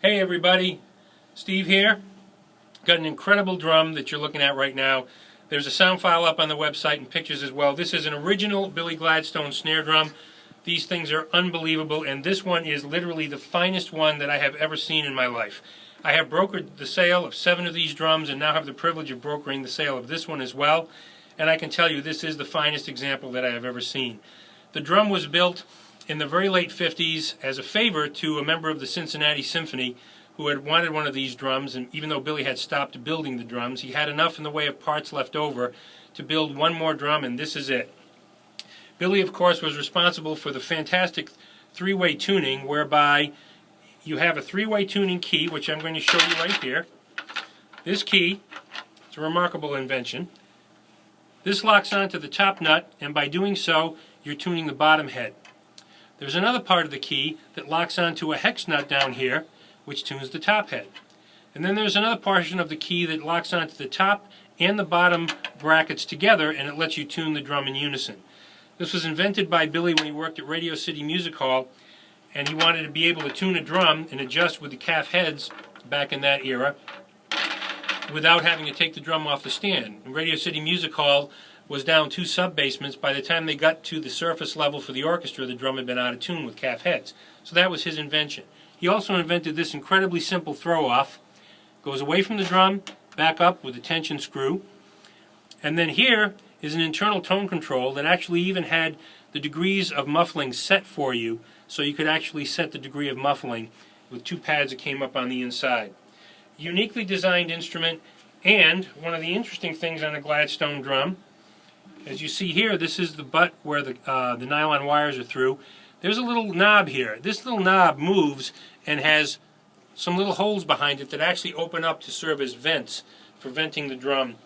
Hey everybody, Steve here. Got an incredible drum that you're looking at right now. There's a sound file up on the website and pictures as well. This is an original Billy Gladstone snare drum. These things are unbelievable, and this one is literally the finest one that I have ever seen in my life. I have brokered the sale of 7 of these drums and now have the privilege of brokering the sale of this one as well. And I can tell you this is the finest example that I have ever seen. The drum was built in the very late 50s as a favor to a member of the Cincinnati Symphony who had wanted one of these drums, and even though Billy had stopped building the drums, he had enough in the way of parts left over to build one more drum, and this is it. Billy, of course, was responsible for the fantastic three-way tuning, whereby you have a three-way tuning key, which I'm going to show you right here. This key, it's a remarkable invention. This locks onto the top nut, and by doing so, you're tuning the bottom head. There's another part of the key that locks onto a hex nut down here, which tunes the top head. And then there's another portion of the key that locks onto the top and the bottom brackets together, and it lets you tune the drum in unison. This was invented by Billy when he worked at Radio City Music Hall, and he wanted to be able to tune a drum and adjust with the calf heads back in that era without having to take the drum off the stand. And Radio City Music Hall was down 2 sub-basements. By the time they got to the surface level for the orchestra, the drum had been out of tune with calf heads. So that was his invention. He also invented this incredibly simple throw-off. Goes away from the drum, back up with a tension screw. And then here is an internal tone control that actually even had the degrees of muffling set for you, so you could actually set the degree of muffling with 2 pads that came up on the inside. Uniquely designed instrument, and one of the interesting things on a Gladstone drum, as you see here, this is the butt where the nylon wires are through. There's a little knob here. This little knob moves and has some little holes behind it that actually open up to serve as vents for venting the drum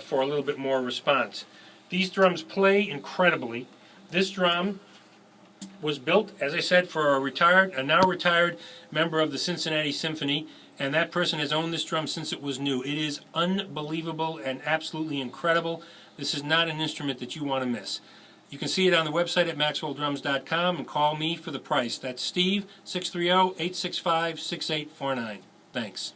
for a little bit more response. These drums play incredibly. This drum was built, as I said, for a now retired member of the Cincinnati Symphony, and that person has owned this drum since it was new. It is unbelievable and absolutely incredible. This is not an instrument that you want to miss. You can see it on the website at maxwelldrums.com and call me for the price. That's Steve, 630-865-6849. Thanks.